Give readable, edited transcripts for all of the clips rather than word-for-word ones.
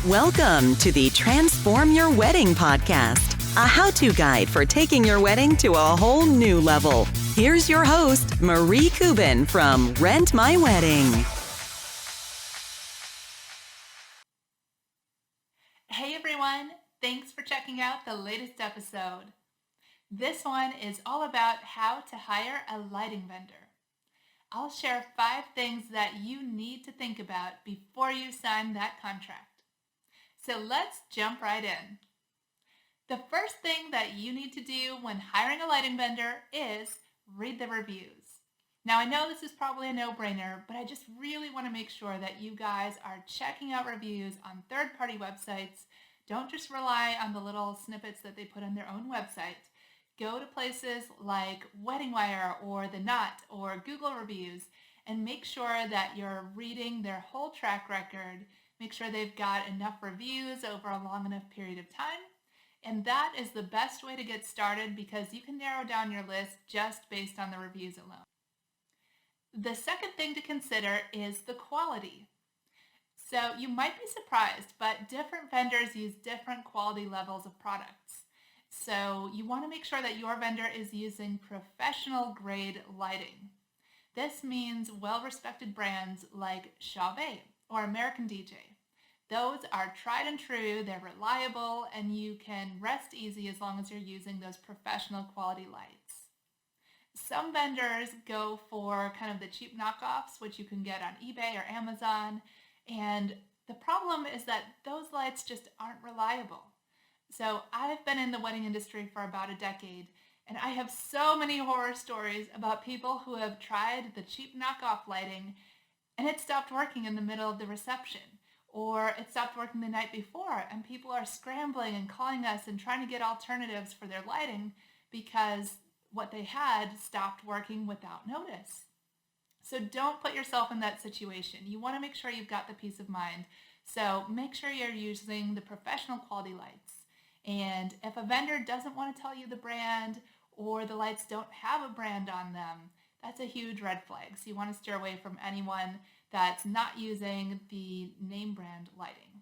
Welcome to the Transform Your Wedding podcast, a how-to guide for taking your wedding to a whole new level. Here's your host, Marie Kubin from Rent My Wedding. Hey everyone, thanks for checking out the latest episode. This one is all about how to hire a lighting vendor. I'll share 5 things that you need to think about before you sign that contract. So let's jump right in. The first thing that you need to do when hiring a lighting vendor is read the reviews. Now I know this is probably a no-brainer, but I just really want to make sure that you guys are checking out reviews on third-party websites. Don't just rely on the little snippets that they put on their own website. Go to places like Wedding Wire or The Knot or Google Reviews and make sure that you're reading their whole track record. Make sure they've got enough reviews over a long enough period of time. And that is the best way to get started because you can narrow down your list just based on the reviews alone. The second thing to consider is the quality. So you might be surprised, but different vendors use different quality levels of products. So you want to make sure that your vendor is using professional grade lighting. This means well-respected brands like Chauvet or American DJ. Those are tried and true, they're reliable, and you can rest easy as long as you're using those professional quality lights. Some vendors go for kind of the cheap knockoffs, which you can get on eBay or Amazon, and the problem is that those lights just aren't reliable. So I've been in the wedding industry for about a decade, and I have so many horror stories about people who have tried the cheap knockoff lighting and it stopped working in the middle of the reception, or it stopped working the night before, and people are scrambling and calling us and trying to get alternatives for their lighting because what they had stopped working without notice. So don't put yourself in that situation. You want to make sure you've got the peace of mind. So make sure you're using the professional quality lights. And if a vendor doesn't want to tell you the brand or the lights don't have a brand on them, that's a huge red flag. So you want to steer away from anyone that's not using the name brand lighting.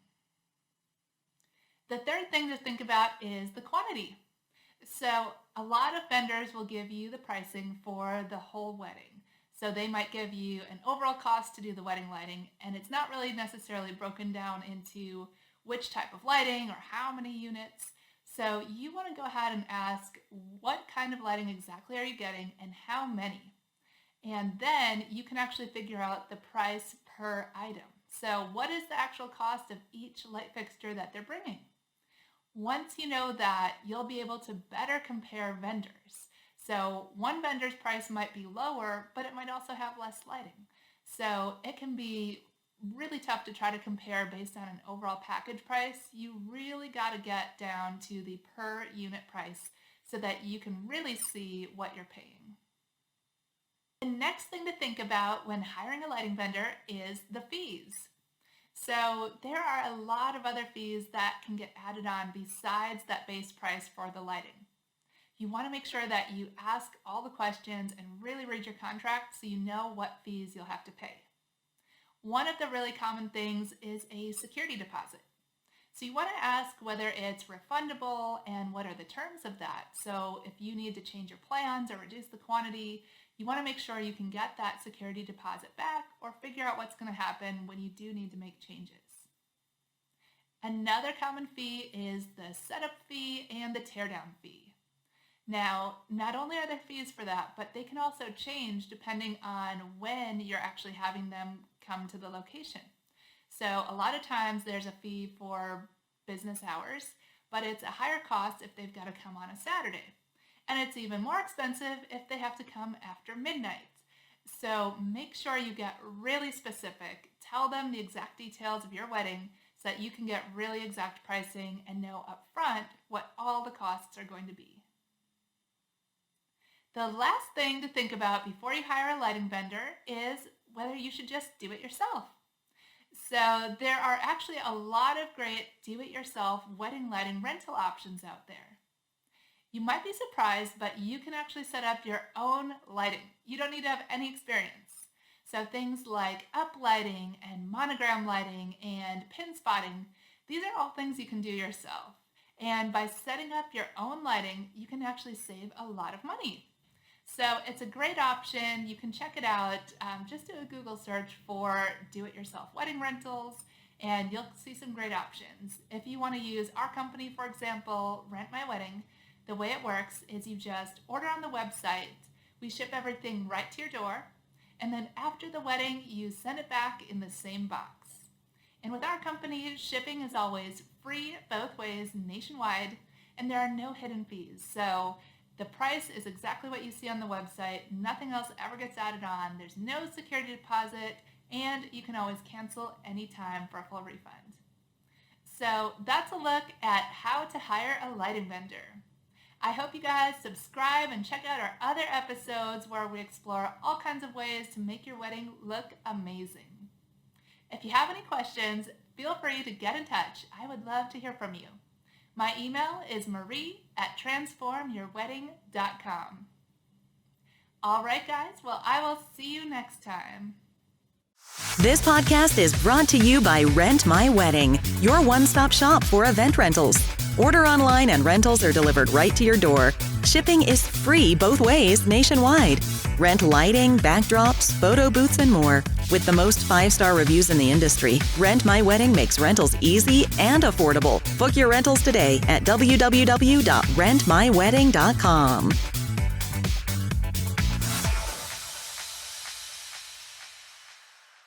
The third thing to think about is the quantity. So a lot of vendors will give you the pricing for the whole wedding. So they might give you an overall cost to do the wedding lighting, and it's not really necessarily broken down into which type of lighting or how many units. So you want to go ahead and ask what kind of lighting exactly are you getting and how many. And then you can actually figure out the price per item. So what is the actual cost of each light fixture that they're bringing? Once you know that, you'll be able to better compare vendors. So one vendor's price might be lower, but it might also have less lighting. So it can be really tough to try to compare based on an overall package price. You really got to get down to the per unit price so that you can really see what you're paying. The next thing to think about when hiring a lighting vendor is the fees. So there are a lot of other fees that can get added on besides that base price for the lighting. You want to make sure that you ask all the questions and really read your contract so you know what fees you'll have to pay. One of the really common things is a security deposit. So you want to ask whether it's refundable and what are the terms of that. So if you need to change your plans or reduce the quantity, you want to make sure you can get that security deposit back or figure out what's going to happen when you do need to make changes. Another common fee is the setup fee and the teardown fee. Now, not only are there fees for that, but they can also change depending on when you're actually having them come to the location. So a lot of times there's a fee for business hours, but it's a higher cost if they've got to come on a Saturday. And it's even more expensive if they have to come after midnight. So make sure you get really specific. Tell them the exact details of your wedding so that you can get really exact pricing and know upfront what all the costs are going to be. The last thing to think about before you hire a lighting vendor is whether you should just do it yourself. So there are actually a lot of great do-it-yourself wedding lighting rental options out there. You might be surprised, but you can actually set up your own lighting. You don't need to have any experience. So things like uplighting and monogram lighting and pin spotting, These are all things you can do yourself. And by setting up your own lighting, you can actually save a lot of money. So it's a great option. You can check it out. Just do a Google search for do-it-yourself wedding rentals, and you'll see some great options. If you want to use our company, for example, Rent My Wedding, the way it works is you just order on the website. We ship everything right to your door, and then after the wedding, you send it back in the same box. And with our company, shipping is always free both ways nationwide, and there are no hidden fees. So the price is exactly what you see on the website. Nothing else ever gets added on. There's no security deposit, and you can always cancel anytime for a full refund. So that's a look at how to hire a lighting vendor. I hope you guys subscribe and check out our other episodes where we explore all kinds of ways to make your wedding look amazing. If you have any questions, feel free to get in touch. I would love to hear from you. My email is marie@transformyourwedding.com. All right, guys. Well, I will see you next time. This podcast is brought to you by Rent My Wedding, your one-stop shop for event rentals. Order online and rentals are delivered right to your door. Shipping is free both ways nationwide. Rent lighting, backdrops, photo booths, and more. With the most 5-star reviews in the industry, Rent My Wedding makes rentals easy and affordable. Book your rentals today at www.rentmywedding.com.